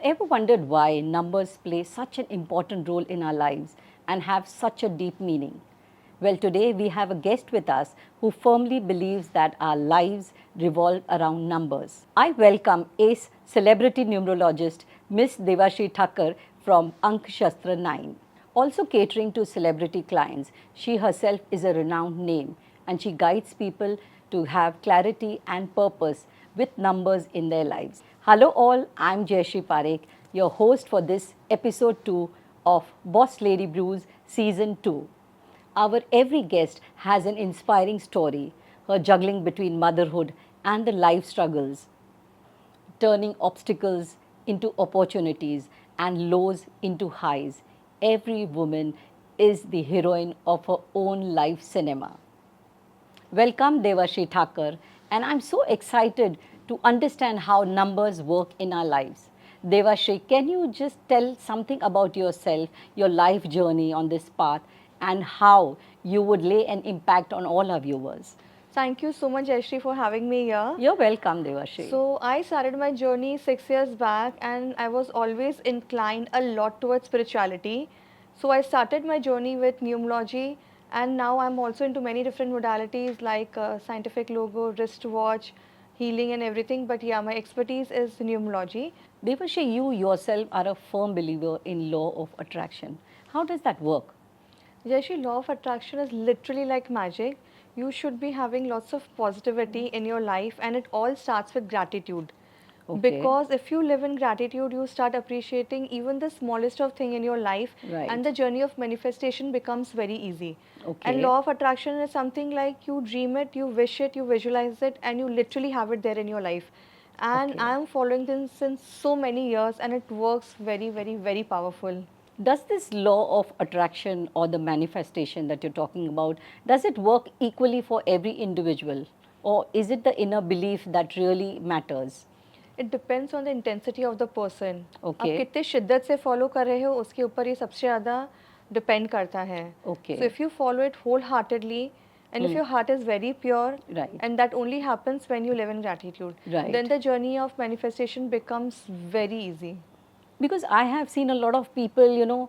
Ever wondered why numbers play such an important role in our lives and have such a deep meaning? Well, today we have a guest with us who firmly believes that our lives revolve around numbers. I welcome ace celebrity numerologist Miss Devashri Thakur from Ank Shastra 9. Also catering to celebrity clients, she herself is a renowned name and she guides people to have clarity and purpose with numbers in their lives. Hello all, I'm Jayashree Parekh, your host for this episode 2 of Boss Lady Blues Season 2. Our every guest has an inspiring story, her juggling between motherhood and the life struggles, turning obstacles into opportunities and lows into highs. Every woman is the heroine of her own life cinema. Welcome, Devashri Thakur, and I'm so excited to understand how numbers work in our lives. Devashri, can you just tell something about yourself, your life journey on this path, and how you would lay an impact on all our viewers? Thank you so much, Jayashree, for having me here. You're welcome, Devashri. So, I started my journey 6 years back, and I was always inclined a lot towards spirituality. So, I started my journey with numerology, and now I'm also into many different modalities like scientific logo, wristwatch, healing, and everything. But yeah, my expertise is numerology. Devashri, you yourself are a firm believer in law of attraction. How does that work? Jayashree, law of attraction is literally like magic. You should be having lots of positivity in your life, and it all starts with gratitude. Okay. Because if you live in gratitude, you start appreciating even the smallest of thing in your life, Right. and the journey of manifestation becomes very easy. Okay. And law of attraction is something like you dream it, you wish it, you visualize it, and you literally have it there in your life. And Okay. I am following this since so many years, and it works very, very, very powerful. Does this law of attraction or the manifestation that you're talking about, does it work equally for every individual? Or is it the inner belief that really matters? It depends on the intensity of the person Okay. आप कितने शिद्दत से follow कर रहे हो उसके ऊपर ये सबसे ज़्यादा डिपेंड करता है. Okay. So if you follow it wholeheartedly and if your heart is very pure, Right. and that only happens when you live in gratitude, Right. then the journey of manifestation becomes very easy. Because I have seen a lot of people,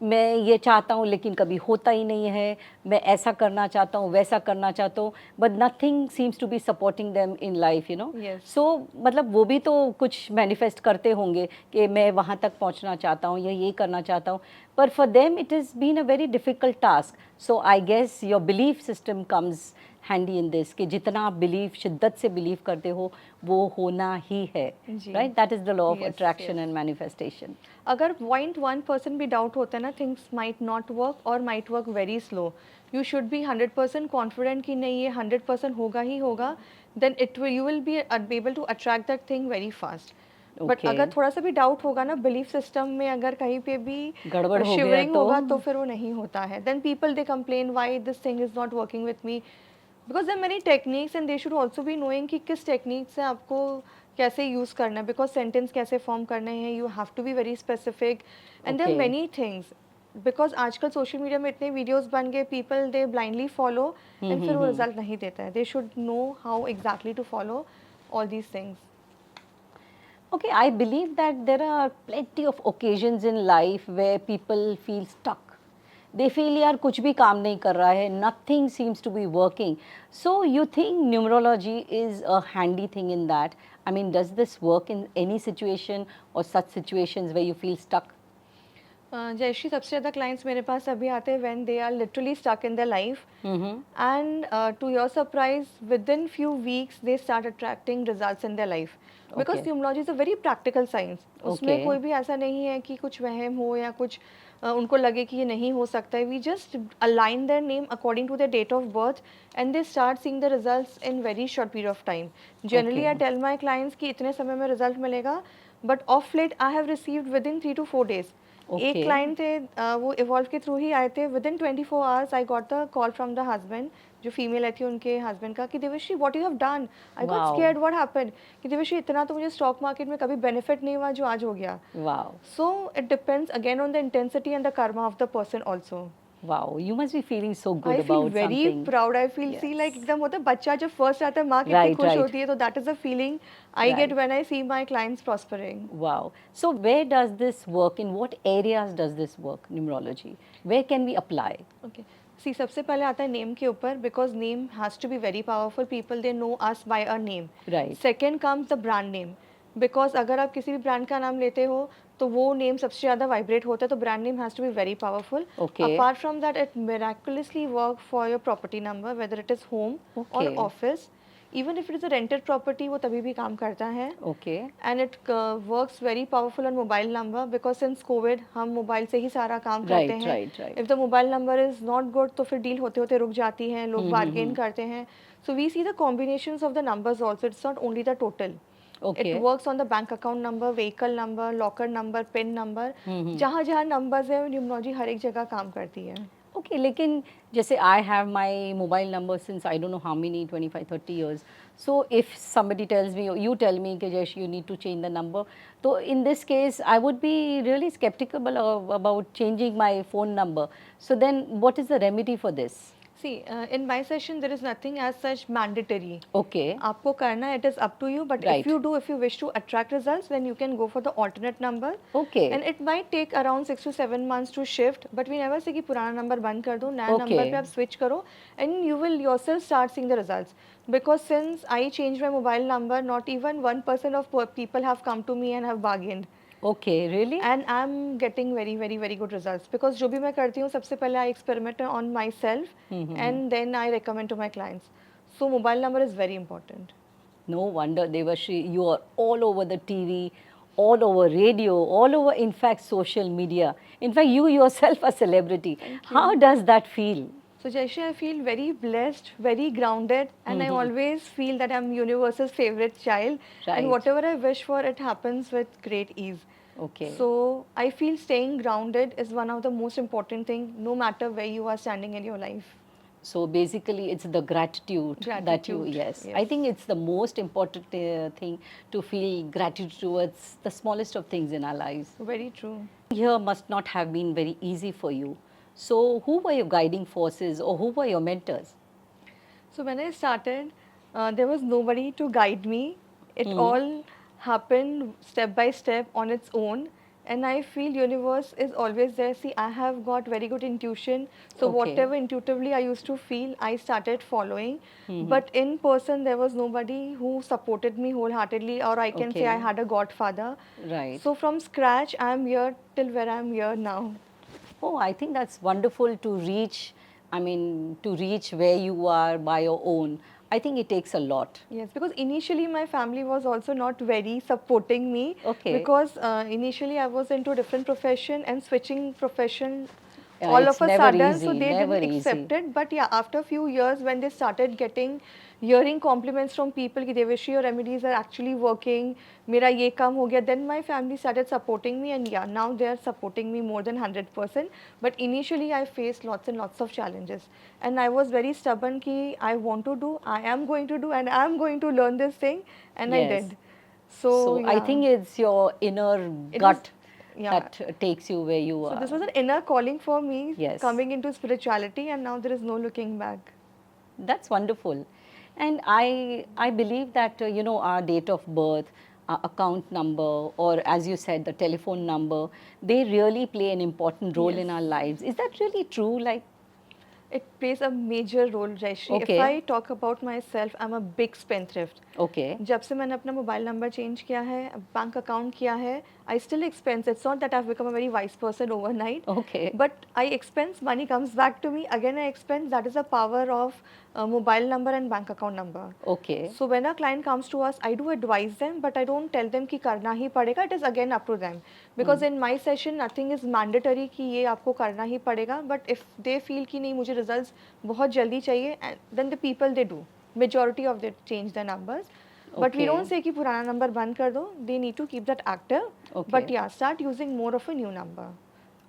मैं ये चाहता हूँ लेकिन कभी होता ही नहीं है, मैं ऐसा करना चाहता हूँ, वैसा करना चाहता हूँ, but nothing seems to be supporting them in life, Yes. So मतलब वो भी तो कुछ मैनिफेस्ट करते होंगे कि मैं वहाँ तक पहुँचना चाहता हूँ या ये करना चाहता हूँ, पर for them it is been a very difficult task. So I guess your belief system comes handy in this कि जितना आप बिलीव शिद्दत से बिलीव करते हो वो होना ही है, जी. Right? That is the law of Yes, attraction yes. And manifestation. अगर 0.1% भी डाउट होता है ना, थिंग्स माइट नॉट वर्क और might work very slow. You should be 100% confident कि नहीं ये 100% होगा ही होगा, then it will you will be able to attract that thing very fast. But Okay. अगर थोड़ा सा भी डाउट होगा ना बिलीफ सिस्टम में, अगर कहीं पे भी गड़बड़ हो गया शिवरिंग तो? होगा तो फिर वो नहीं होता है. Then people they complain why this thing is not working with me, because there many techniques and they should also be knowing कि किस टेक्निक से आपको कैसे यूज़ करना है, बिकॉज सेंटेंस कैसे फॉर्म करने हैं, you have to be very specific. And there Okay. Many things, because आजकल सोशल मीडिया में इतने वीडियोस बन गए, people they blindly follow and फिर वो रिजल्ट नहीं देता है. They should know how exactly to follow all these things. Okay, I believe that there are plenty of occasions in life where people feel stuck. They feel यार कुछ भी काम नहीं कर रहा है, nothing seems to be working. So you think numerology is a handy thing in that? I mean, does this work in any situation or such situations where you feel stuck? Jayashree, सबसे ज़्यादा क्लाइंट्स मेरे पास अभी आते हैं when they are literally stuck in the life, and to your surprise within few weeks they start attracting results in their life, because Okay. Numerology is a very practical science. उसमें Okay. कोई भी ऐसा नहीं है कि कुछ वहम हो या कुछ उनको लगे कि ये नहीं हो सकता है. We just align their name according to their date of birth and they start seeing the results in very short period of time. Generally I Okay. Tell my clients कि इतने समय में रिजल्ट मिलेगा, but of late I have received within 3 to 4 days. एक Okay. Client थे, वो evolve के through ही आए थे. Within 24 hours I got the call from the husband, जो फीमेल आई थी उनके हस्बैंड का, कि Devshree what you have done. I got Wow. Scared, what happened. कि देवश्री इतना तो मुझे स्टॉक मार्केट में कभी बेनिफिट नहीं हुआ जो आज हो गया. Wow. So it depends again on the intensity and the Karma of the person also. Wow, you must be feeling so good I feel about very something. proud. I feel see like Yes. एकदम होता है बच्चा जब first आता है माँ कितनी Right, खुश right, होती है तो that is the feeling I get right. when I see my clients prospering. Wow. So where does this work? In what areas does this work, numerology? Where can we apply? Okay. See, सबसे पहले आता है name के ऊपर because name has to be very powerful. People they know us by our name. Right. Second comes the brand name because अगर आप किसी भी ब्रांड का नाम लेते हो तो वो नेम सबसे ज़्यादा वाइब्रेट होता है तो brand name has to be very powerful. Okay. Apart from that, it miraculously work for your property number, whether it is home or Okay. office. Even if it is a rented property, वो तभी भी काम करता है. Okay. And it works very powerful on mobile number because since COVID हम mobile से ही सारा काम करते Right, हैं. right, right. If the mobile number is not good तो फिर डील होते होते रुक जाती है, लोग बार्गेन करते हैं. So we see the combinations of the numbers also. It's not only the total. Okay. It works on the bank account number, vehicle number, locker number, PIN number. जहाँ जहाँ numbers है न्यूमरोलॉजी हर एक जगह काम करती है. Okay, लेकिन जैसे I have my mobile number since I don't know how many 25 30 years. So if somebody tells me, you tell me कि Jayesh you need to change the number, so in this case I would be really skeptical about changing my phone number. So then what is the remedy for this? See, in my session there is nothing as such mandatory. Okay. आपको करना है, it is up to you. But Right. if you wish to attract results, then you can go for the alternate number. Okay. And it might take around 6 to 7 months to shift. But we never say कि पुराना number बंद कर दो, नया Okay. number पे आप switch करो, and you will yourself start seeing the results. Because since I changed my mobile number, not even 1% of people have come to me and have bargained. Okay, really? And I'm getting very very very good results because जो भी मैं करती हूँ सबसे पहले I experiment on myself and then I recommend to my clients. So mobile number is very important. No wonder Devashri, you are all over the TV, all over radio, all over in fact social media. In fact, you yourself a celebrity. How does that feel? So Jayeshi, I feel very blessed, very grounded, and I always feel that I'm universe's favorite child. Right. And whatever I wish for, it happens with great ease. Okay. So I feel staying grounded is one of the most important thing, no matter where you are standing in your life. So basically, it's the gratitude, that you, Gratitude, yes. yes. I think it's the most important thing to feel gratitude towards the smallest of things in our lives. Very true. Here must not have been very easy for you. So, who were your guiding forces or who were your mentors? So when I started, there was nobody to guide me. It all happened step by step on its own. And I feel universe is always there. See, I have got very good intuition. So Okay. whatever intuitively I used to feel, I started following. But in person, there was nobody who supported me wholeheartedly, or I can say I Okay. had a godfather. Right. So from scratch, I am here till where I am here now. Oh, I think that's wonderful to reach, I mean, to reach where you are by your own. I think it takes a lot. Yes, because initially my family was also not very supporting me. Okay. Because initially I was into a different profession and switching profession Yeah, all it's of a never sudden, so easy, they never didn't easy. accept it. But yeah, after a few years when they started getting hearing compliments from people कि Devashri, your remedies are actually working, मेरा ये काम हो गया, then my family started supporting me, and yeah, now they are supporting me more than 100%. But initially I faced lots and lots of challenges, and I was very stubborn कि I want to do, I am going to do, and I am going to learn this thing, and I Yes. did. So, So, I yeah. think it's your inner It gut was- yeah. that takes you where you So are. this was an inner calling for me, Yes. coming into spirituality, and now there is no looking back. That's wonderful. And I believe that, you know, our date of birth, our account number, or as you said, the telephone number, they really play an important role in Yes. our lives. Is that really true? Like, It plays a major role, Jaishri. Okay. If I talk about myself, I'm a big spendthrift. okay, जब से मैंने अपना mobile number change किया है, bank account किया है, I still expense. It's not that I've become a very wise person overnight. okay, But I expense, money comes back to me. Again, I expense. That is the power of mobile number and bank account number. okay, So when a client comes to us, I do advise them, but I don't tell them कि करना ही पड़ेगा. It is again up to them. Because in my session, nothing is mandatory कि ये आपको करना ही पड़ेगा. But if they feel कि नहीं मुझे results बहुत जल्दी चाहिए, then the people they do. Majority of them change their numbers. But we Okay. don't say कि पुराना number बंद कर दो. They need to keep that active. Okay. But yeah, start using more of a new number.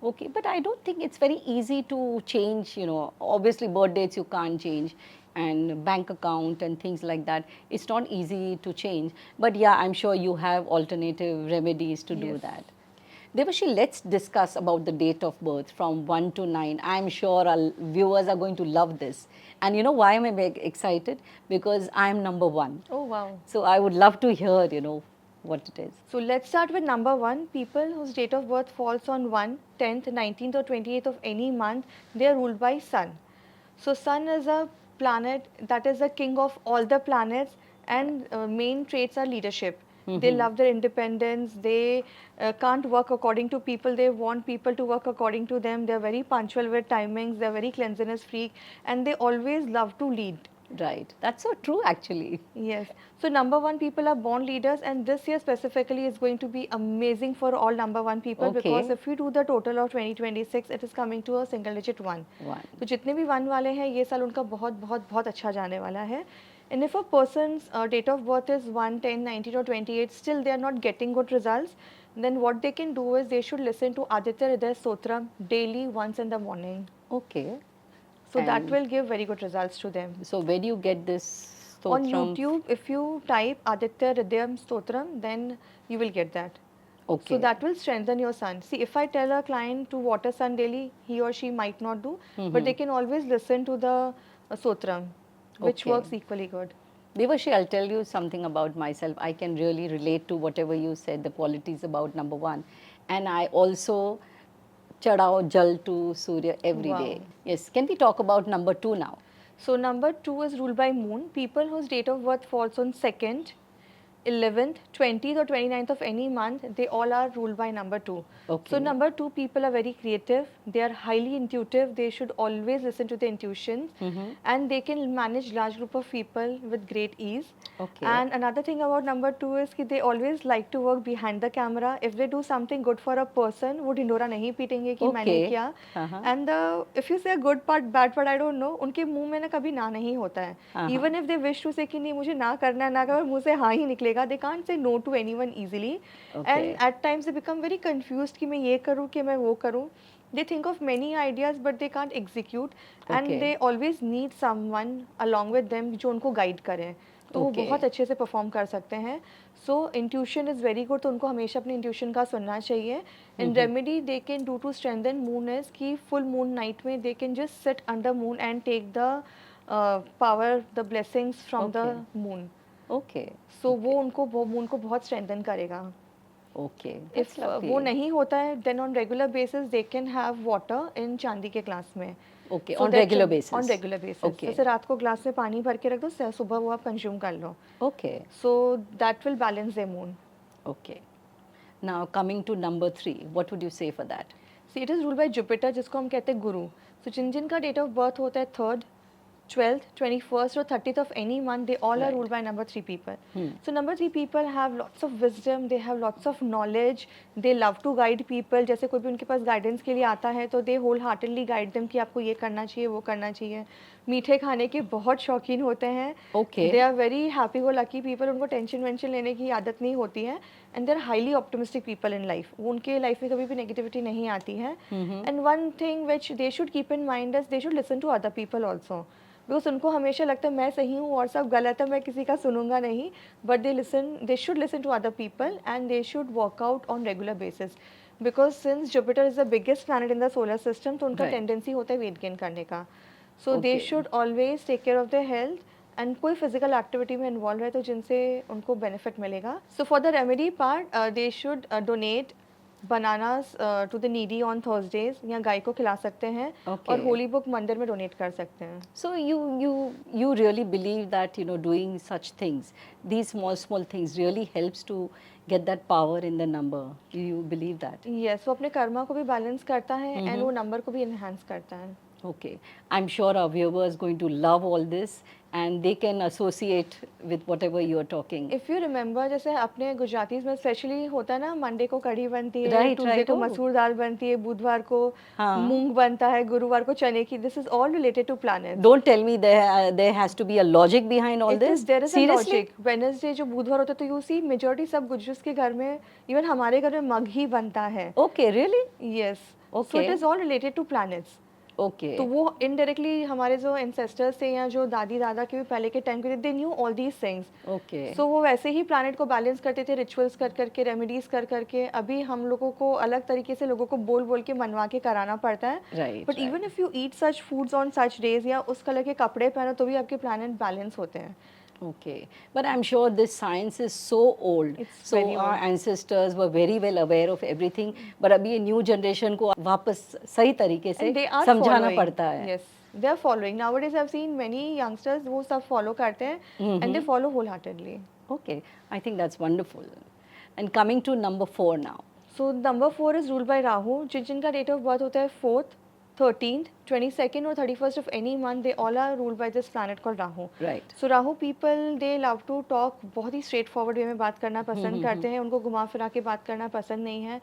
okay. But I don't think it's very easy to change, you know, obviously birth dates you can't change, and bank account and things like that. It's not easy to change. But yeah, I'm sure you have alternative remedies to do Yes. that. Devashi, let's discuss about the date of birth from 1 to 9. I'm sure our viewers are going to love this. And you know why am I very excited? Because I'm number 1. Oh wow. So I would love to hear, what it is. So let's start with number 1. People whose date of birth falls on 1, 10th, 19th or 28th of any month, they are ruled by Sun. So Sun is a planet that is the king of all the planets, and main traits are leadership. They love their independence. They can't work according to people. They want people to work according to them. They're very punctual with timings. They're very cleanliness freak, and they always love to lead. Right. That's so true, actually. Yes. So number 1 people are born leaders, and this year specifically is going to be amazing for all number 1 people, Okay. because if we do the total of 2026, it is coming to a single digit 1. 1. तो जितने भी 1 वाले हैं, ये साल उनका बहुत बहुत बहुत अच्छा जाने वाला है. And if a person's date of birth is 1, 10, 19 or 28, still they are not getting good results, then what they can do is they should listen to Aditya Hriday Stotram daily once in the morning. Okay. So that And- will give very good results to them. So where do you get this On stotram? YouTube, if you type Aditya Hridayam Stotram, then you will get that. Okay. So that will strengthen your sun. See, if I tell a client to water sun daily, he or she might not do, but they can always listen to the Stotram, which Okay. works equally good. Devashi, I'll tell you something about myself. I can really relate to whatever you said, the qualities about number 1. And I also chadao jal to Surya every Wow. day. Yes. Can we talk about number 2 now? So number 2 is ruled by moon. People whose date of birth falls on 2nd, 11th, 20th or 29th of any month, they all are ruled by number 2. Okay. So number 2 people are very creative. They are highly intuitive. They should always listen to their intuitions, and they can manage large group of people with great ease. Okay. And another thing about number 2 is कि they always like to work behind the camera. If they do something good for a person, वो ढिंडोरा नहीं पीटेंगे कि मैंने Okay. किया. Uh-huh. And if you say a good part, bad part, I don't know, उनके मुंह में ना कभी ना नहीं होता है. Even if they wish to say कि नहीं मुझे ना करना है, ना करना, मुंह से हाँ ही निकलेगा. They can't say no to anyone easily. Okay. And at times they become very confused कि मैं ये करूँ कि मैं वो करूँ. They think of many ideas but they can't execute, and Okay. they always need someone along with them जो उनको guide करें. तो वो Okay. बहुत अच्छे से परफॉर्म कर सकते हैं. So intuition is very good, तो उनको हमेशा अपने इंट्यूशन का सुनना चाहिए. And remedy they can do to strengthen moon is कि फुल मून नाइट में they can just sit under moon and take the power, the blessings from the Okay. Moon. Okay. So वो उनको moon को बहुत strengthen करेगा. Okay. If That's lovely. वो नहीं होता है, then on regular basis they can have water in चांदी के ग्लास में. Okay. On regular basis. On regular basis. Okay. जैसे रात को ग्लास में पानी भर के रख दो, सुबह वो आप कंज्यूम कर लो. Okay. So that will balance their moon. Okay. Now coming to number 3, what would you say for that? See, it is ruled by Jupiter, जिसको हम कहते हैं गुरु. So जिनका डेट ऑफ बर्थ होता है 3rd, 12th, 21st or 30th of any month, they all are Right. ruled by number 3 people. So number 3 people have lots of wisdom, they have lots of knowledge, they love to guide people. जैसे कोई भी उनके पास guidance के लिए आता है तो they wholeheartedly guide them कि आपको ये करना चाहिए, वो करना चाहिए. मीठे खाने के बहुत शौकीन होते हैं. Okay. They are very happy go lucky people. उनको टेंशन वेंशन लेने की आदत नहीं होती है. And they are highly optimistic people in life. उनके लाइफ में कभी भी नेगेटिविटी नहीं आती है. And one thing which they should keep in mind is they should listen to other people also. Because उनको हमेशा लगता है मैं सही हूँ और सब गलत है, मैं किसी का सुनूंगा नहीं. But they should listen to other people and they should work out on regular basis. Because since Jupiter is the biggest planet in the solar system, तो उनका Right. टेंडेंसी होता है वेट गेन करने का. So they Okay. Should always take care of their health and कोई physical activity में involve रहे तो जिनसे उनको बेनिफिट मिलेगा. So for the remedy part they should donate bananas to the needy on Thursdays, या गाय को खिला सकते हैं. Okay. और होली बुक मंदिर में डोनेट कर सकते हैं. So you really believe that doing such things, these small things really helps to get that power in the number. You believe that? Yes, वो अपने कर्मा को भी बैलेंस करता है एंड वो नंबर को भी इन्हांस करता है. Okay. I'm sure our viewers going to love all this and they can associate with whatever you are talking. If you remember, जैसे अपने गुजरातीज में स्पेशली होता है ना, मंडे को कढ़ी बनती है, Right, ट्यूसडे right. को Oh. मसूर दाल बनती है, बुधवार को हाँ. मूंग बनता है, गुरुवार को चने की. This is all related to planets. Don't tell me there has to be a logic behind all this. There is a Seriously? Logic. Wednesday जो बुधवार होता है, तो यू सी मेजॉरिटी सब गुजरात के घर में, इवन हमारे घर में मग ही बनता है. Okay, really? Yes. So Okay. It is all related to planets. Okay, तो वो इनडायरेक्टली हमारे जो एंसेस्टर्स थे या जो दादी दादा के भी पहले के टाइम के थे, they knew all these things. Okay, so वो वैसे ही प्लानट को बैलेंस करते थे, रिचुअल्स कर करके, रेमेडीज कर करके। अभी हम लोगों को अलग तरीके से लोगों को बोल बोल के मनवा के कराना पड़ता है। Right, but right. Even if you eat such foods on such days या उस कलर के कपड़े पहनो तो भी आपके प्लानट बैलेंस होते हैं। Okay, but I'm sure this science is so old. It's So very our old. ancestors were very well aware of everything. But अभी ये new generation को वापस सही तरीके से And they are समझाना following. पड़ता है. Yes, they are following. Nowadays I've seen many youngsters वो सब follow करते हैं and they follow wholeheartedly. Okay, I think that's wonderful. And coming to number 4 now. So number 4 is ruled by Rahu. जिनका date of birth होता है 4th, 13th, 22nd और 31st of any month, they all are ruled by this planet called Rahu. Right. So Rahu people they love to talk, बहुत ही straight forward way में बात करना पसंद करते हैं, उनको घुमा फिरा के बात करना पसंद नहीं है।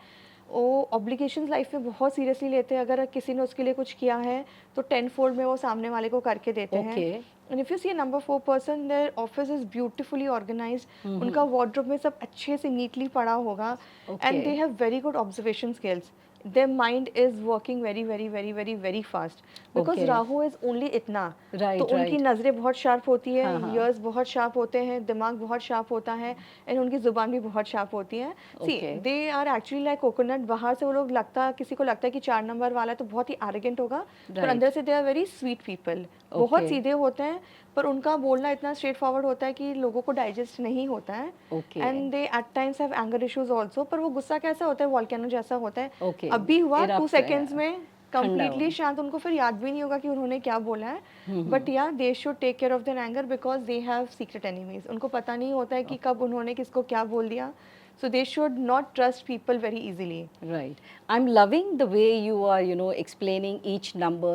वो ऑब्लिगेशंस लाइफ में बहुत सीरियसली लेते हैं, अगर किसी ने उसके लिए कुछ किया है तो 10 फोल्ड में वो सामने वाले को करके देते हैं। Okay. And if you see a number 4 person, their office is beautifully organized. उनका wardrobe में सब अच्छे से neatly पड़ा होगा, Okay. and they have very good observation skills. Their mind is working very very very very very fast because Okay. Rahu is only इतना। Right, तो उनकी right. नज़रें बहुत शार्प होती है, हाँ, हाँ. ears बहुत शार्प होते हैं, दिमाग बहुत शार्प होता है, and उनकी ज़ुबान भी बहुत शार्प होती है। See, Okay. they are actually like coconut. बाहर से वो लोग किसी को लगता है कि 4 नंबर वाला तो बहुत ही arrogant होगा, पर Right. अंदर से they are very sweet people. बहुत Okay. सीधे होते हैं, पर उनका बोलना इतना स्ट्रेट फॉरवर्ड होता है कि लोगों को डाइजेस्ट नहीं होता है। Okay. And they at times have anger issues also. पर वो गुस्सा कैसा होता है, वॉल्केनो जैसा होता है। Okay. अभी हुआ 2 Erupt, सेकेंड्स yeah. में ठंडा कंप्लीटली हो. शांत, उनको फिर याद भी नहीं होगा कि उन्होंने क्या बोला है। But yeah they should take care of their anger because they have secret enemies. उनको पता नहीं होता है कि कब उन्होंने किसको क्या बोल दिया। So they should not trust people very easily. Right. I'm loving the way you are, explaining each number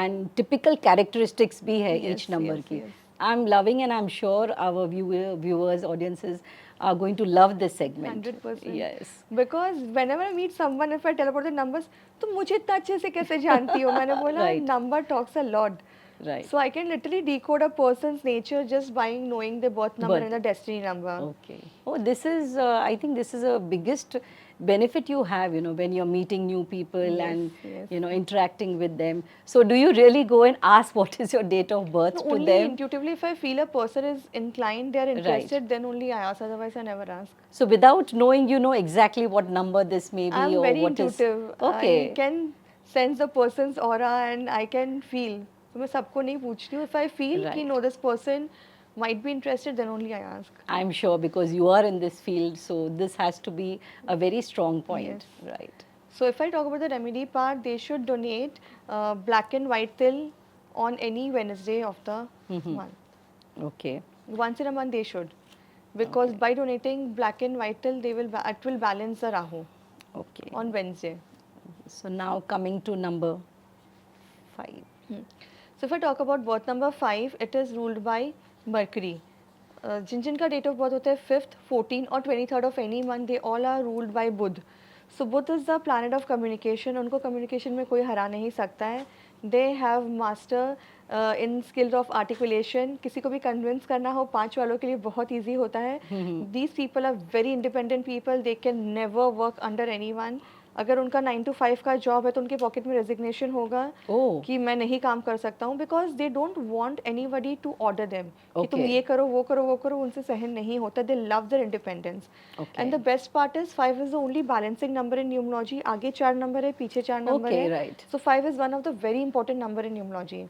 and typical characteristics भी है Yes, each number yes, की. yes. I'm loving and I'm sure our viewers, audiences are going to love this segment. 100%. Yes. Because whenever I meet someone, if I tell about the numbers, तुम मुझे इतना अच्छे से कैसे जानती हो? मैंने बोला Right. number talks a lot. Right. So I can literally decode a person's nature just by knowing the birth number Birth. and the destiny number. Okay. Oh, this is, I think this is a biggest benefit you have, when you're meeting new people Yes, and, yes. interacting with them. So do you really go and ask what is your date of birth No, to only them? intuitively, if I feel a person is inclined, they are interested, then only I ask. Otherwise, I never ask. So without knowing, you know exactly what number this may be I'm or very what intuitive. is. Okay. I can sense the person's aura and I can feel. तो मैं सबको नहीं पूछती हूँ. If I feel कि Right. no, this person might be interested, then only I ask. I'm sure because you are in this field, so this has to be a very strong point. Yes. Right. So if I talk about the remedy part, they should donate black and white till on any Wednesday of the month. Okay. Once in a month they should, because by donating black and white till, it will balance the Rahu Okay. on Wednesday. So now coming to number 5. So if I talk about birth number 5, it is ruled by Mercury. जिनका date of birth होता है 5th, 14 और 23rd of any month, they all are ruled by Budh. So Budh is the planet of communication. उनको communication में कोई हरा नहीं सकता है. They have master in skills of articulation. किसी को भी कन्विंस करना हो 5 वालों के लिए बहुत ईजी होता है. These people are very independent people. They can never work under anyone. अगर उनका 9 to 5 का जॉब है तो उनके पॉकेट में रेजिग्नेशन होगा Oh. कि मैं नहीं काम कर सकता हूँ, because they don't want anybody to order them कि तुम Okay. ये करो वो करो वो करो. उनसे सहन नहीं होता. दे love their independence. Okay. And the best part is 5 is the only balancing number in numerology. आगे 4 नंबर है, पीछे 4 नंबर Okay, है. right. So 5 is one of the very important number in numerology.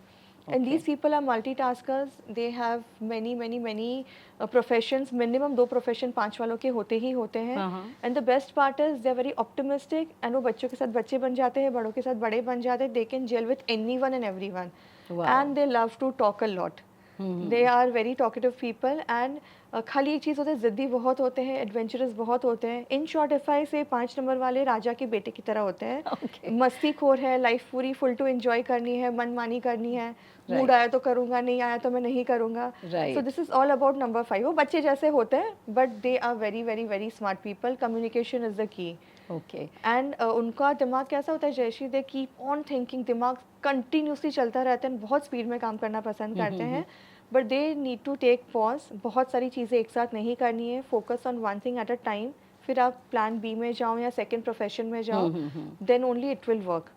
And Okay. these people are multitaskers. They have many professions. Minimum 2 profession 5 वालों के होते ही होते हैं. And the best part is they are very optimistic. And वो बच्चों के साथ बच्चे बन जाते हैं, बड़ों के साथ बड़े बन जाते हैं. They can gel with anyone and everyone. Wow. And they love to talk a lot. They are very talkative people. And खाली एक चीज़ होता है, ज़िद्दी बहुत होते हैं, एडवेंचरस बहुत होते हैं. इन शॉर्ट इफ आई से 5 नंबर वाले राजा के बेटे की तरह होते हैं. Okay. मस्ती खोर है, लाइफ पूरी फुल टू एंजॉय करनी है, मनमानी करनी है. Right. मूड आया तो करूँगा, नहीं आया तो मैं नहीं करूँगा. Right. So this is all about number 5. वो बच्चे जैसे होते हैं, but they are very very very smart people. Communication is the key. Okay. And उनका दिमाग कैसा होता है Jayshree, they keep on thinking. दिमाग कंटिन्यूसली चलता रहता है, बहुत स्पीड में काम करना पसंद करते हैं. But they need to take pause. बहुत सारी चीज़ें एक साथ नहीं करनी है. Focus on one thing at a time. फिर आप प्लान बी में जाओ या सेकेंड प्रोफेशन में जाओ, then only it will work.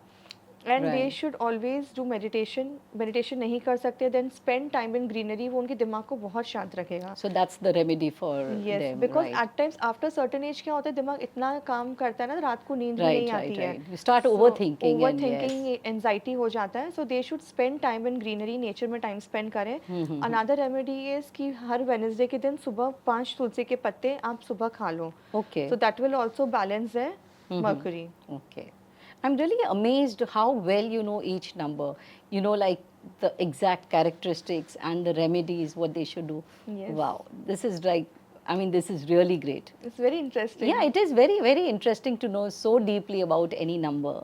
And they Right. Should always do meditation. Meditation नहीं कर सकते then spend time in greenery. वो उनके दिमाग को बहुत शांत रखेगा. So that's the remedy for yes, them, because right? At times after certain age क्या होता है, दिमाग इतना काम करता है ना, रात को नींद ही नहीं Right, आती right, है. right. You start so overthinking, over and yes. Thinking, anxiety हो जाता है. So they should spend time in greenery, nature में टाइम स्पेंड करें. अनदर रेमेडी इज कि हर वेनसडे के दिन सुबह 5 तुलसी के पत्ते आप सुबह खा लो. Okay. So that will also balance है mercury. Okay. I'm really amazed how well you know each number. You know, like the exact characteristics and the remedies, what they should do. Yes. Wow. This is like, I mean, this is really great. It's very interesting. Yeah, it is very, very interesting to know so deeply about any number.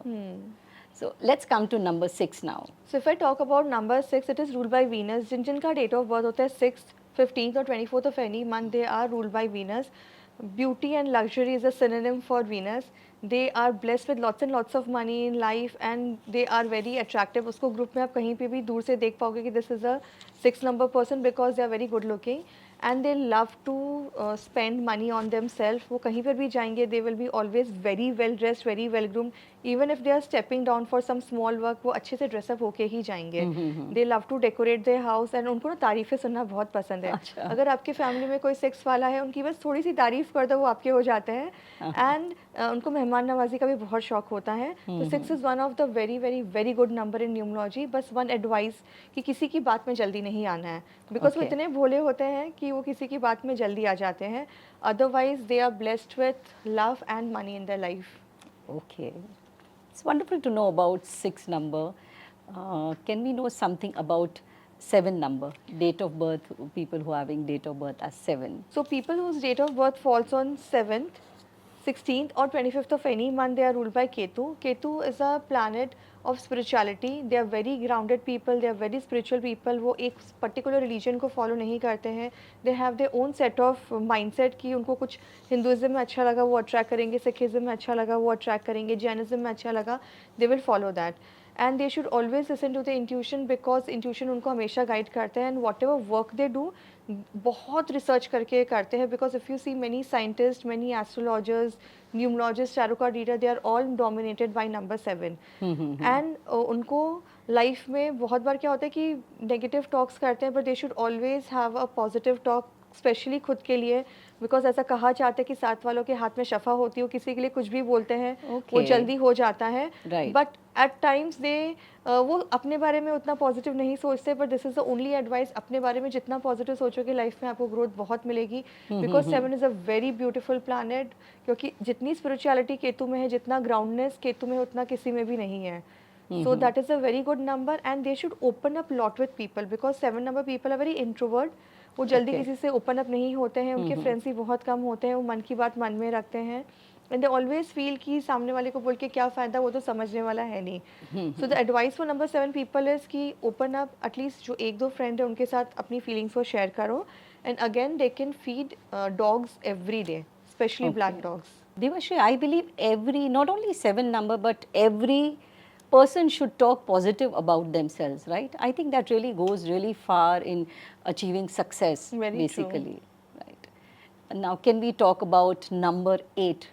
So let's come to number 6 now. So if I talk about number 6, it is ruled by Venus. जिनका date of birth होता है 6th, 15th और 24th of any month, they are ruled by Venus. Beauty and luxury is a synonym for Venus. They are blessed with lots and lots of money in life and they are very attractive. उसको group में आप कहीं पे भी दूर से देख पाओगे कि this is a 6 number person because they are very good looking and they love to spend money on themselves. वो कहीं पर भी जाएंगे, they will be always very well dressed, very well groomed. Even if they are stepping down for some small work, वो अच्छे से dress up होके ही जाएंगे. They love to decorate their house and उनको ना तारीफ़ें सुनना बहुत पसंद है. अच्छा. अगर आपके फैमिली में कोई 6 वाला है, उनकी बस थोड़ी सी तारीफ़ कर दो वो आपके हो जाते हैं. एंड उनको मेहमान नवाजी का भी बहुत शौक होता है. तो 6 is one of the very very very good number in numerology. बस वन एडवाइस कि किसी की बात में जल्दी नहीं आना है, बिकॉज वो Okay. इतने भोले होते हैं कि वो किसी की बात में जल्दी आ जाते हैं. Otherwise they are blessed with love and money in their life. Okay. It's wonderful to know about 6 number. Can we know something about 7 number? Date of birth, people who are having date of birth as 7. So people whose date of birth falls on 7th, 16th or 25th of any month, they are ruled by Ketu. Ketu is a planet of spirituality. They are very grounded people. They are very spiritual people. वो एक particular religion को follow नहीं करते हैं. They have their own set of mindset कि उनको कुछ Hinduism में अच्छा लगा वो attract करेंगे, सिखिज़म में अच्छा लगा वो attract करेंगे, जैनिज़म में अच्छा लगा, they will follow that. And they should always listen to the intuition because intuition उनको हमेशा guide करते हैं. And whatever work they do, बहुत रिसर्च करके करते हैं. Because if you see many scientist, many astrologers, numerologist, tarot card reader, they are all dominated by number 7. एंड उनको लाइफ में बहुत बार क्या होता है कि नेगेटिव टॉक्स करते हैं, but they should always have a positive talk, specially खुद के लिए. बिकॉज ऐसा कहा जाता है कि 7 वालों के हाथ में शफा होती है, वो किसी के लिए कुछ भी बोलते हैं वो जल्दी हो जाता है. बट एट टाइम्स दे वो अपने बारे में उतना पॉजिटिव नहीं सोचते. But this is the only advice, अपने बारे में जितना पॉजिटिव सोचोगे लाइफ में आपको ग्रोथ बहुत मिलेगी. Because 7 is a very beautiful planet. क्योंकि जितनी स्पिरिचुअलिटी केतु में है, जितना ग्राउंडनेस केतु में, उतना किसी में भी नहीं है. So that is a very good number and they should open up lot with people because 7 number people are very introvert. वो जल्दी किसी से ओपन अप नहीं होते हैं, उनके फ्रेंड्स ही बहुत कम होते हैं, वो मन की बात मन में रखते हैं. एंड दे ऑलवेज फील कि सामने वाले को बोल के क्या फ़ायदा, वो तो समझने वाला है नहीं. So the advice for number 7 people is कि ओपन अप. एटलीस्ट जो 1-2 फ्रेंड है उनके साथ अपनी फीलिंग्स को शेयर करो. And again they can feed dogs every day, specially black dogs. Devashri, I believe every, not only 7 number, but every person should talk positive about themselves, right? I think that really goes really far in achieving success, Very basically. Right. And now, can we talk about number 8?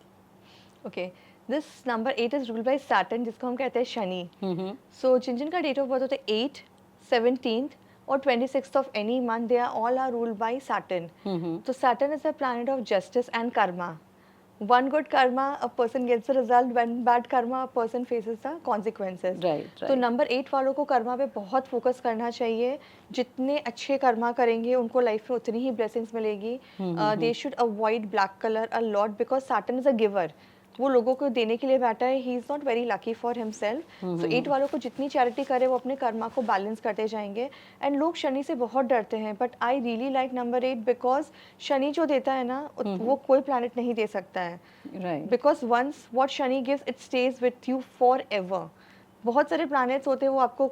Okay, this number 8 is ruled by Saturn, जिसको हम कहते हैं शनि. सो जिनका date of birth होता है 8, 17th और 26th of any month, they are all are ruled by Saturn. तो Saturn is a planet of justice and karma. One good karma, a person gets the result. When bad karma, a person faces the consequences. Right. तो number 8 वालों को कर्मा पे बहुत focus करना चाहिए. जितने अच्छे कर्मा करेंगे उनको लाइफ में उतनी ही ब्लेसिंग्स मिलेगी. They should avoid black color a lot because Saturn is a giver. वो लोगों को देने के लिए बैठा है. He is not very lucky for himself. So 8 वालों को जितनी चैरिटी करे वो अपने कर्मा को बैलेंस करते जाएंगे. एंड लोग शनि से बहुत डरते हैं, but I really like number 8 because Shani जो देता है ना, वो कोई प्लैनेट नहीं दे सकता है. Because once what Shani gives it stage with you forever. बहुत सारे प्लैनेट्स होते हैं वो आपको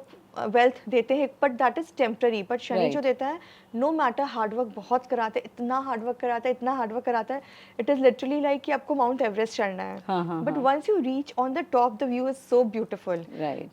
वेल्थ देते हैं, but that is temporary. But Shani जो देता है, नो मैटर हार्डवर्क बहुत कराते हैं, इतना हार्डवर्क कराता है, इतना हार्डवर्क कराता है. इट इज लिटरली लाइक कि आपको माउंट एवरेस्ट चढ़ना है. But once you reach on the top, the view is so beautiful.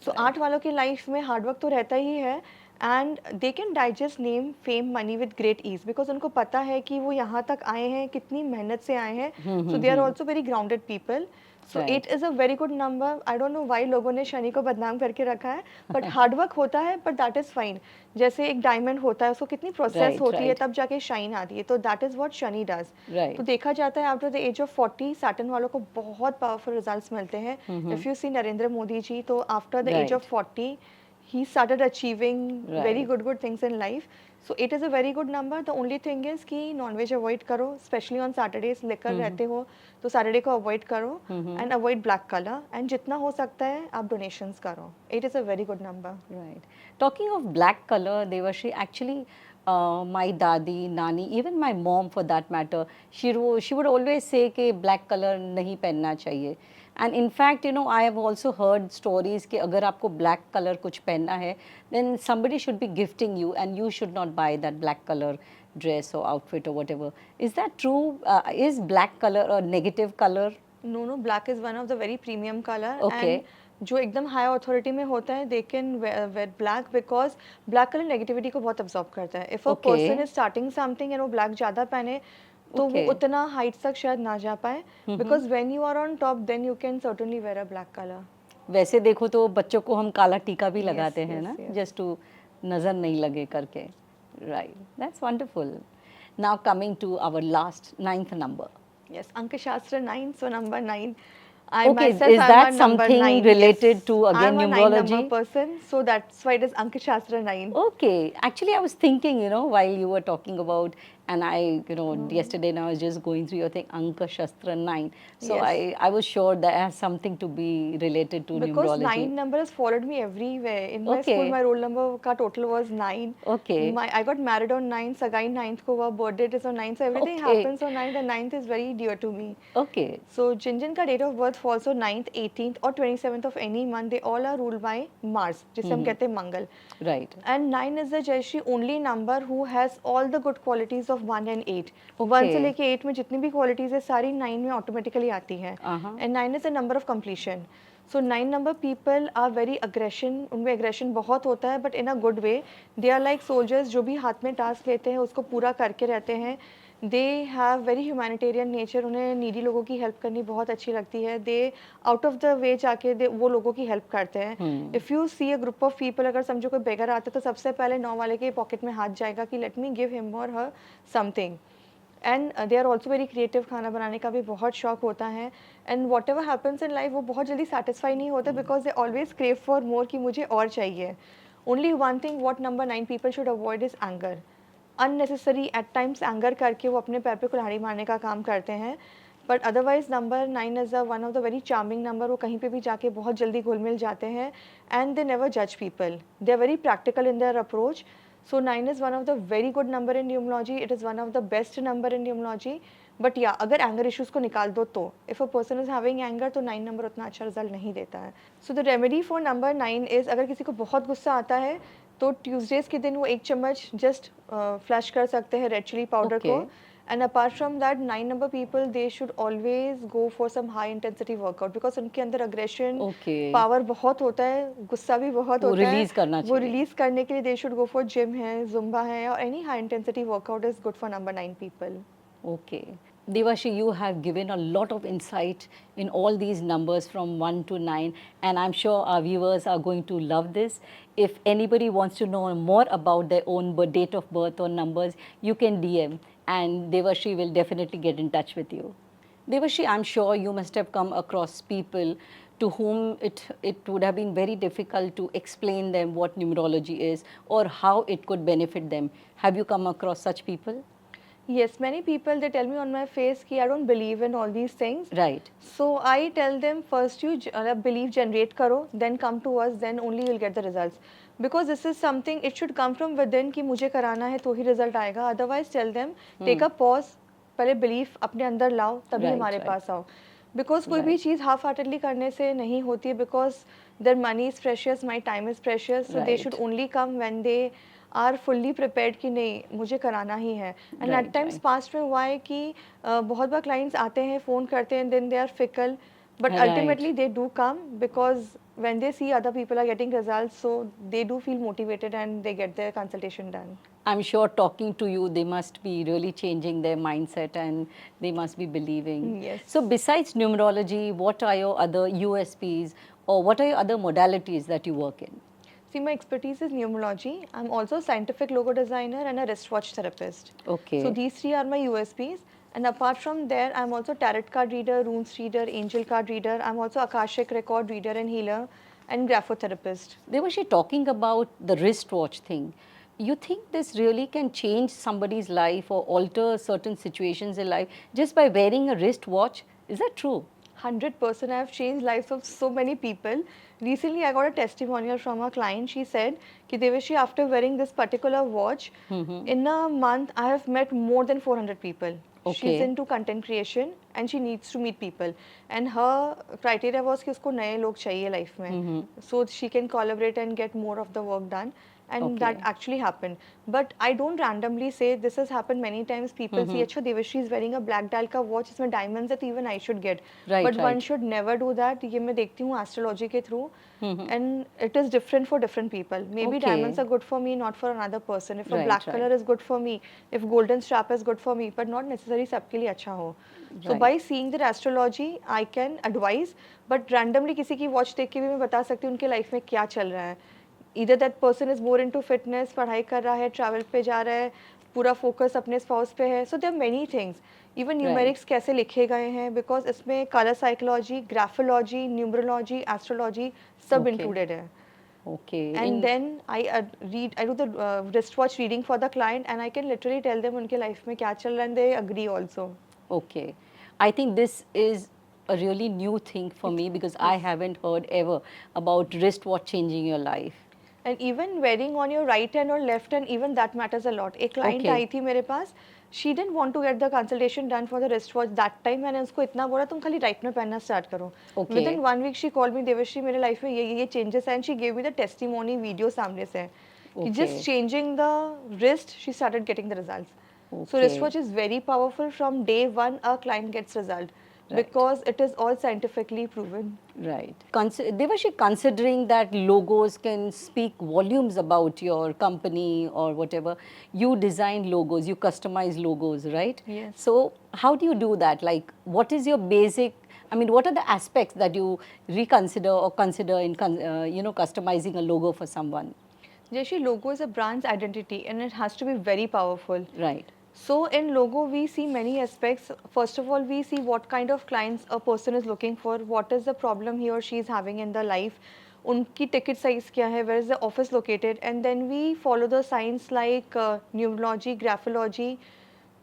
So 8 वालों की लाइफ में हार्डवर्क तो रहता ही है. And they can digest name fame money with great ease, because उनको पता है कि वो यहाँ तक आए हैं, कितनी मेहनत से आए हैं. So they are also very grounded people. So Right. 8 is a very good number. I don't know why लोगों ने शनि को बदनाम करके रखा है, बट हार्ड वर्क होता है, बट दैट इज़ फाइन. जैसे एक डायमंड होता है, उसको कितनी प्रोसेस Right, होती है right, तब जाके शाइन आती है, तो that is what Shani does. right. तो देखा जाता है after the age of 40 Saturn वालों को बहुत पावरफुल रिजल्ट्स मिलते हैं. If you see Narendra Modi ji, तो after the age Right, of 40 he started achieving very right. good things in life. So it is a very good number. The only thing is कि non-veg avoid करो, especially on Saturdays. लेकर रहते हो तो Saturday को avoid करो and avoid black color. And जितना हो सकता है आप donations करो. It is a very good number. Right. Talking of black color, Devashi, actually, my dadi, nani, even my mom for that matter, she would always say कि black color नहीं पहनना चाहिए. And in fact, you know, I have also heard stories कि अगर आपको black color कुछ पहनना है, then somebody should be gifting you and you should not buy that black color dress or outfit or whatever. Is that true? Is black color a negative color? No, black is one of the very premium color. Okay. And जो एकदम high authority में होता है, they can wear black, because black colour negativity को बहुत absorb करता है. If a Okay. Person is starting something and वो ब्लैक ज़्यादा पहने, तो Okay. वो उतना हाइट्स तक शायद ना जा पाए. Because when you are on top then you can certainly wear a black colour. वैसे देखो तो बच्चों को हम काला टीका भी Yes, लगाते हैं yes, ना, yes. जस्ट टू नज़र नहीं लगे करके. Right, that's wonderful. Now coming to our last 9th number. Yes, Ankashastra 9, so number 9. I Okay, myself is am that a number something 9. related Yes. to, again, I'm a 9 numerology? number person, so that's why it is Ankashastra 9. Okay, actually I was thinking, you know, while you were talking about, and I, you know, yesterday now I was just going through your thing, Anka Shastra 9. So Yes. I was sure that has something to be related to Because numerology. 9 number has followed me everywhere. In my Okay. school, my roll number का total was 9. Okay. I got married on 9, सगाई 9th को हुआ, birthday is on 9, so everything Okay. happens on 9. The 9th is very dear to me. Okay. So जिन का date of birth falls on 9th, 18th और 27th of any month, they all are ruled by Mars, जिसे हम कहते हैं मंगल. Right. And 9 is the Jayashree only number who has all the good qualities of 1 and 8. 1 से लेके 8 में जितनी भी qualities है सारी 9 में automatically आती हैं. And 9 is the number of completion. So 9 number people are very aggression, उनमें aggression बहुत होता है, but in a good way. They are like soldiers जो भी हाथ में task लेते हैं उसको पूरा करके रहते हैं. They have very humanitarian nature. उन्हें needy लोगों की help करनी बहुत अच्छी लगती है. They out of the way जाके वो लोगों की help करते हैं. If you see a group of people, अगर समझो कोई beggar आता है तो सबसे पहले 9 वाले के pocket में हाथ जाएगा कि let me give him or her something. And they are also very creative. खाना बनाने का भी बहुत शौक होता है. And whatever happens in life वो बहुत जल्दी सेटिस्फाई नहीं होता, because they always crave for more कि मुझे और चाहिए. Only one thing what number 9 people should avoid is anger. Unnecessary at times anger करके वो अपने पैर पे कुल्हाड़ी मारने का काम करते हैं. But otherwise number 9 is one of the very charming number. वो कहीं पे भी जाके बहुत जल्दी घुल मिल जाते हैं. एंड दे नेवर जज people. They are very practical in their approach. So 9 is one of the very good number in numerology. It is one of the best number in numerology. But yeah, अगर anger issues को निकाल दो तो if a person is having anger तो 9 number उतना अच्छा result नहीं देता है. So the remedy for number 9 is अगर किसी को बहुत गुस्सा आता है तो Tuesdays के दिन वो 1 चम्मच just flush कर सकते हैं red chili powder को. And apart from that, 9 number people, they should always go for some high intensity workout because उनके अंदर aggression, power बहुत होता है, गुस्सा भी बहुत होता है. रिलीज करना चाहिए. वो रिलीज करने के लिए they should go for gym है, zumba है, or any high intensity workout is good for number 9 people. Okay. Devashi, you have given a lot of insight in all these numbers from 1 to 9, and I'm sure our viewers are going to love this. If anybody wants to know more about their own date of birth or numbers, you can DM and Devashi will definitely get in touch with you. Devashi, I'm sure you must have come across people to whom it would have been very difficult to explain them what numerology is or how it could benefit them. Have you come across such people? Yes, many people, they tell me on my face कि I don't believe in all these things. Right. So I tell them first you believe generate करो, then come to us, then only you'll get the results. Because this is something, it should come from within कि मुझे कराना है तो ही result आएगा. Otherwise tell them, take a pause, पहले belief अपने अंदर लाओ तभी हमारे पास आओ. Because कोई भी चीज़ half heartedly करने से नहीं होती है, because their money is precious, my time is precious, so they should only come when they are fully prepared कि नहीं मुझे कराना ही है. एंड एट टाइम्स पास्ट में हुआ है कि बहुत बार क्लाइंट्स आते हैं फ़ोन करते हैं, then they are fickle. But Right. ultimately they do come because when they see other people are getting results, so they do feel motivated and they get their consultation done. I'm sure talking to you, they must be really changing their mindset and they must be believing. Yes. So, besides numerology, what are your other USPs or what are your other modalities that you work in? See, my expertise is numerology. I'm also a scientific logo designer and a wristwatch therapist. So Okay. these three are my USPs. And apart from there, I'm also tarot card reader, runes reader, angel card reader. I'm also Akashic record reader and healer and graphotherapist. Devashi, talking about the wristwatch thing, you think this really can change somebody's life or alter certain situations in life just by wearing a wristwatch? Is that true? 100%. I've changed lives of so many people. Recently, I got a testimonial from a client. She said, Ki Devashi, after wearing this particular watch, in a month, I have met more than 400 people. She's Okay. into content creation and she needs to meet people. And her criteria was कि उसको नए लोग चाहिए life में, so she can collaborate and get more of the work done. And that Okay. actually happened. But I don't randomly say, this has happened many times. People see, अच्छा Devashri is wearing a black dial का watch, इसमें diamonds है तो even I should get. Right, But one right. should never do that. ये मैं देखती हूँ astrology के through. And it is different for different people. Maybe diamonds Okay. are good for me, not for another person. If a Right, black right. color is good for me, if golden strap is good for me, but not necessarily सबके लिए अच्छा हो. So Right. by seeing the astrology, I can advise. But randomly किसी की watch देख के भी मैं बता सकती हूँ उनके life में क्या चल रहा है. Either that person is more into fitness, पढ़ाई कर रहा है, travel पे जा रहा है, पूरा focus अपने spouse पे है. So there are many things. Even Right. numerics कैसे लिखे गए हैं, because इसमें color psychology, graphology, numerology, astrology सब Okay. included है. Okay. And then I do the wristwatch reading for the client, and I can literally tell them उनके life में क्या चल रहा है, and they agree also. Okay. I think this is a really new thing for me because I Yes. haven't heard ever about wristwatch changing your life. And even wearing on your right hand or left hand, even that matters a lot. एक client Okay. आई थी मेरे पास, she didn't want to get the consultation done for the wristwatch that time. मैंने उसको इतना बोला तुम खाली right में पहनना start करो. Okay. Within 1 week she called me, Devshri मेरे life में ये changes हैं, and she gave me the testimony video सामने से कि Okay. just changing the wrist she started getting the results. So Okay. wristwatch is very powerful. From day one a client gets result Right. because it is all scientifically proven. Right. Devashi, considering that logos can speak volumes about your company or whatever, you design logos, you customize logos, right? Yes. So, how do you do that? Like, what is your basic? I mean, what are the aspects that you reconsider or consider in, customizing a logo for someone? Jashi, logo is a brand's identity and it has to be very powerful. Right. So in logo, we see many aspects. First of all, we see what kind of clients a person is looking for, what is the problem he or she is having in the life, उनकी ticket size क्या है, where is the office located, and then we follow the science like numerology, graphology,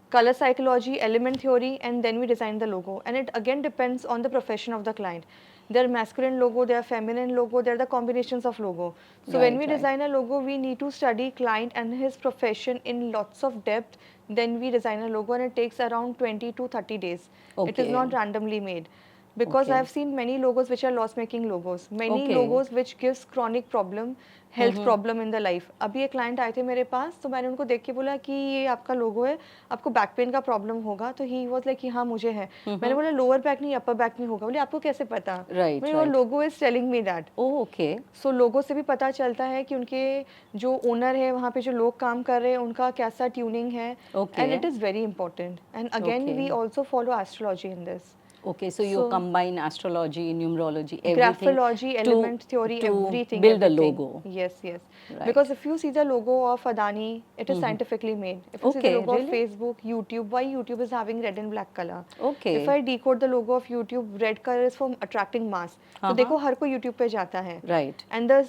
color psychology, element theory, and then we design the logo. And it again depends on the profession of the client. There are masculine logo, there are feminine logo, there are the combinations of logo. So when Right, we right. design a logo, we need to study client and his profession in lots of depth. Then we design a logo, and it takes around 20 to 30 days. It is Okay. not randomly made. Because Okay. I've seen many logos which are loss making logos, many Okay. logos which gives chronic problem, health problem in the life. अभी एक client आए थे मेरे पास, तो मैंने उनको देख के बोला कि ये आपका लोगो है, आपको बैक पेन का प्रॉब्लम होगा. तो ही वाज लाइक कि हाँ मुझे है. मैंने बोला लोअर बैक नहीं अपर बैक में होगा. बोले आपको कैसे पता? Right, मैंने वो right. Logo is telling me that. Oh, okay. सो लोगों से भी पता चलता है कि उनके जो ओनर है वहाँ पे जो लोग काम कर रहे हैं उनका कैसा ट्यूनिंग है. Okay. And it is very important. And again we Okay. Also follow astrology in this. Okay, so you So, combine astrology, numerology, everything graphology, element theory, to everything. build a everything. logo. Yes, yes. Right. Because if you see the logo of Adani, it is scientifically made. If you see the Okay, logo of really? Facebook, YouTube, why YouTube is having red and black color? Okay. If I decode the logo of YouTube, red color is for attracting mass. तो देखो हर कोई YouTube पे जाता है. Right. And the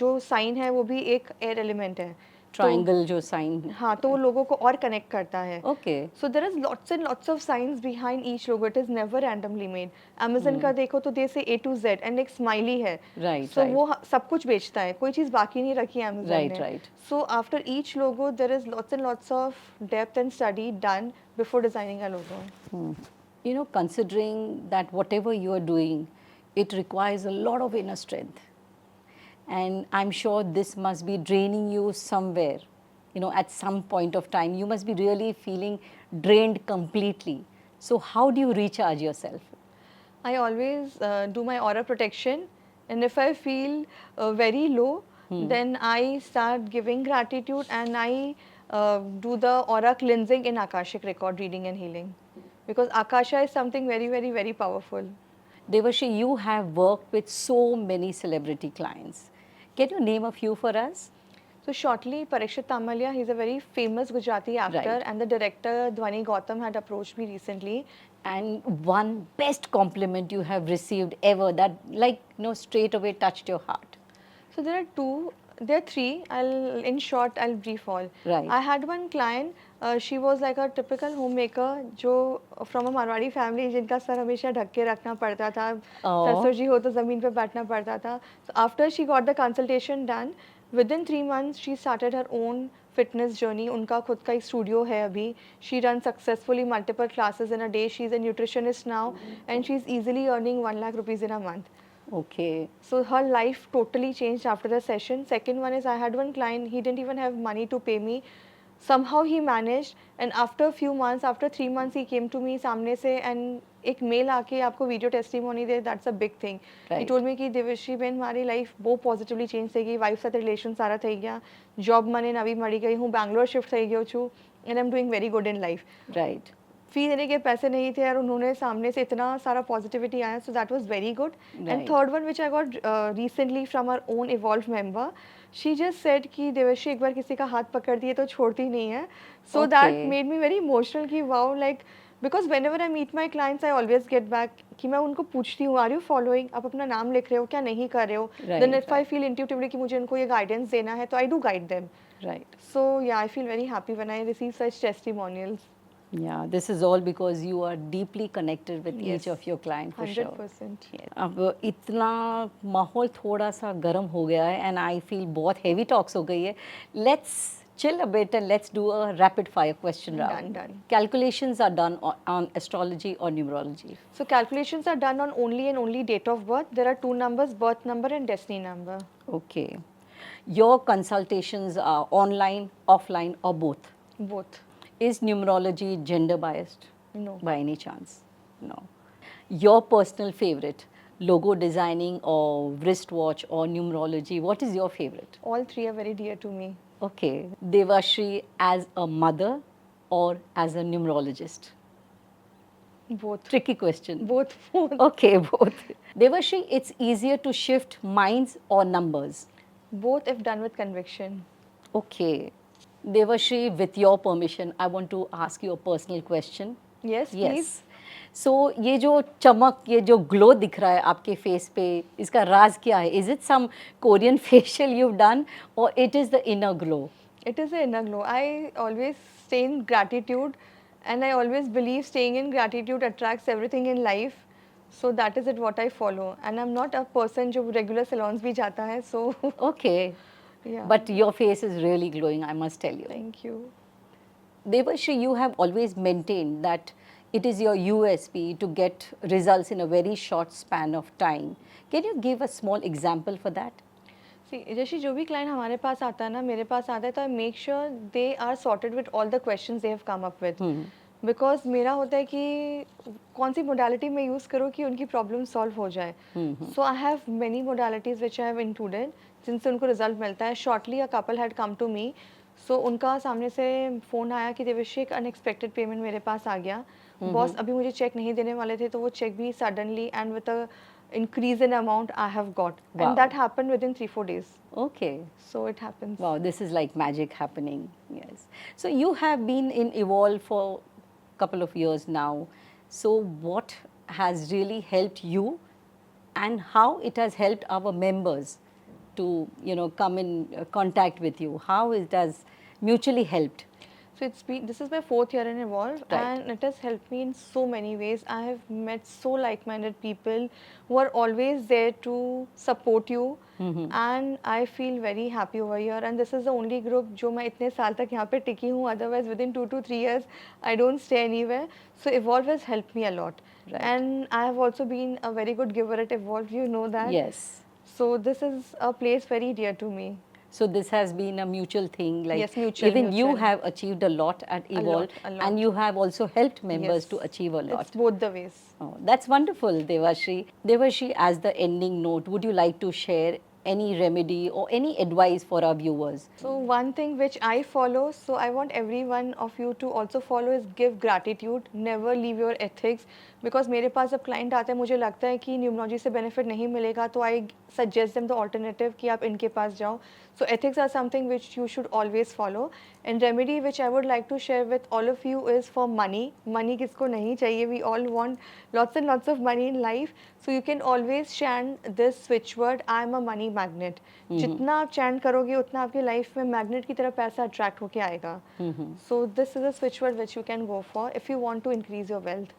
जो sign है वो भी एक air element है. Triangle जो sign. हाँ, तो वो लोगों को और connect करता है. Okay. So there is lots and lots of signs behind each logo. It is never randomly made. Amazon का देखो तो they say A to Z and एक smiley है. Right, So right. वो सब कुछ बेचता है. कोई चीज़ बाकी नहीं रखी है Amazon Right, ने. right. So after each logo there is lots and lots of depth and study done before designing a logo. You know, considering that whatever you are doing, it requires a lot of inner strength. And I'm sure this must be draining you somewhere. You know, at some point of time, you must be really feeling drained completely. So how do you recharge yourself? I always do my aura protection, and if I feel very low, then I start giving gratitude and I do the aura cleansing in Akashic record reading and healing, because Akasha is something very, very, very powerful. Devashi, you have worked with so many celebrity clients. Can you name a few for us? So shortly, Parikshit Tamalia, he's a very famous Gujarati actor, Right. and the director Dhwani Gautam had approached me recently. And one best compliment you have received ever that, like, straight away touched your heart. So there are three. In short, I'll brief all. Right. I had one client. She was like a typical homemaker, जो from a Marwadi family, जिनका sir हमेशा ढक के रखना पड़ता था. Oh. ससुर जी हो तो ज़मीन पे बैठना पड़ता था. So after she got the consultation done, within 3 months she started her own fitness journey. उनका खुद का एक स्टूडियो है अभी. She runs successfully multiple classes in a day. She's a nutritionist now, and she's easily earning 1 lakh rupees in a month. Okay. So her life totally changed after the session. Second one is I had one client, he didn't even have money to pay me. Somehow he managed, and after a few months, after 3 months, he came to me सामने से and एक mail आके आपको video testimony they, that's a big thing. He Right. told me कि Devshri Ben मारी life बहुत positively change થઈ ગઈ, વાઇફ સાથે રિલેશન સારા થઈ ગયા, જોબ મને નવી મળી ગઈ, હું બેંગ્લોર શિફ્ટ થઈ ગયો છું, and I'm doing very good in life. Right. फी देने के पैसे नहीं थे और उन्होंने सामने से इतना सारा पॉजिटिविटी आया, so that was very good. And Right. Third one which I got recently from our own evolve member, she just said कि देवश्री एक बार किसी का हाथ पकड़ दिए तो छोड़ती नहीं है. So that Okay. Made me very emotional कि wow, like because whenever I meet my clients I always get back कि मैं उनको पूछती हूँ आर यू फॉलोइंग, आप अपना नाम लिख रहे हो क्या, नहीं कर रहे हो. Right, then if I right. Feel intuitively कि मुझे उनको ये गाइडेंस देना है तो I do guide them. Right. So yeah I feel very happy when I receive such testimonials. Yeah, this is all because you are deeply connected with Yes. each of your clients for sure. 100%. Yes. अब इतना माहौल थोड़ा सा गर्म हो गया है and I feel बहुत heavy talks हो गई है. Let's chill a bit and let's do a rapid fire question round. Done. Calculations are done on astrology or numerology. So calculations are done on only and only date of birth. There are two numbers, birth number and destiny number. Okay. Your consultations are online, offline or both? Both. Is numerology gender biased? No. By any chance? No. Your personal favorite, logo designing or wristwatch or numerology, what is your favorite? All three are very dear to me. Okay. Devashri as a mother or as a numerologist? Both. Tricky question. Both. Okay, both. Devashri, it's easier to shift minds or numbers? Both if done with conviction. Okay. Devashri, with your permission, I want to ask you a personal question. Yes, please. So, ये जो चमक, ये जो glow दिख रहा है आपके face पे, इसका राज क्या है? Is it some Korean facial you've done or it is the inner glow? It is an inner glow. I always stay in gratitude, and I always believe staying in gratitude attracts everything in life. So that is it what I follow. And I'm not a person जो regular salons भी जाता है. So Okay. yeah. But your face is really glowing, I must tell you. Thank you. Devashri, you have always maintained that it is your USP to get results in a very short span of time. Can you give a small example for that? See, जैसे जो भी client हमारे पास आता है ना, मेरे पास आता है तो I make sure they are sorted with all the questions they have come up with. Because मेरा होता है कि कौन सी मोडालिटी मैं यूज़ करूँ कि उनकी प्रॉब्लम सॉल्व हो जाए. So I have many modalities which I have included जिनसे उनको रिजल्ट मिलता है. Shortly a couple had come to me. So उनका सामने से फ़ोन आया कि देवश्री एक अनएक्सपेक्टेड पेमेंट मेरे पास आ गया. बॉस अभी मुझे चेक नहीं देने वाले थे तो वो चेक भी suddenly and with a increase in amount I have got. Wow. And that happened within 3-4 days. Okay. So it happens. Wow, this is like magic happening. Yes. So you have been in Evolve for a couple of years now. So what has really helped you and how it has helped our members to, come in contact with you? How it has mutually helped? So this is my 4th year in Evolve, Right. and it has helped me in so many ways. I have met so like-minded people who are always there to support you, and I feel very happy over here. And this is the only group जो मैं इतने साल तक यहाँ पे टिकी हूँ. Otherwise, within 2 to 3 years, I don't stay anywhere. So Evolve has helped me a lot, Right. and I have also been a very good giver at Evolve. You know that. Yes. So this is a place very dear to me. So this has been a mutual thing. Like Yes, mutual, even you mutual. have achieved a lot at A Evolve, lot, a and lot. you have also helped members Yes. to achieve a lot. It's both the ways. Oh, that's wonderful, Devashri. Devashri, as the ending note, would you like to share any remedy or any advice for our viewers? So one thing which I follow, so I want every one of you to also follow is give gratitude. Never leave your ethics, because मेरे पास जब client आते हैं मुझे लगता है कि numerology से benefit नहीं मिलेगा, तो I suggest them the alternative कि आप इनके पास जाओ. So ethics are something which you should always follow. And remedy which I would like to share with all of you is for money. Money किसको नहीं चाहिए? We all want lots and lots of money in life. So you can always chant this switch word, I am a money magnet. जितना आप chant करोगे उतना आपकी life में magnet की तरह पैसा attract होके आएगा. So this is a switch word which you can go for if you want to increase your wealth.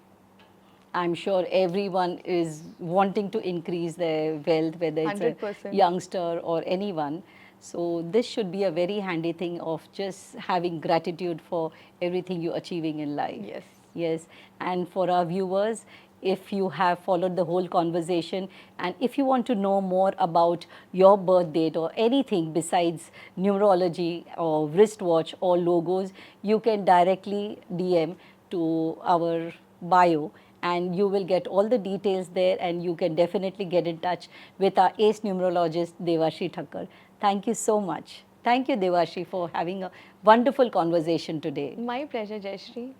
I'm sure everyone is wanting to increase their wealth, whether it's 100%. a youngster or anyone. So this should be a very handy thing of just having gratitude for everything you're achieving in life. Yes. Yes. And for our viewers, if you have followed the whole conversation and if you want to know more about your birth date or anything besides numerology or wristwatch or logos, you can directly DM to our bio and you will get all the details there, and you can definitely get in touch with our ace numerologist Devashri Thakkar. Thank you so much. Thank you, Devashri, for having a wonderful conversation today. My pleasure, Jayashree.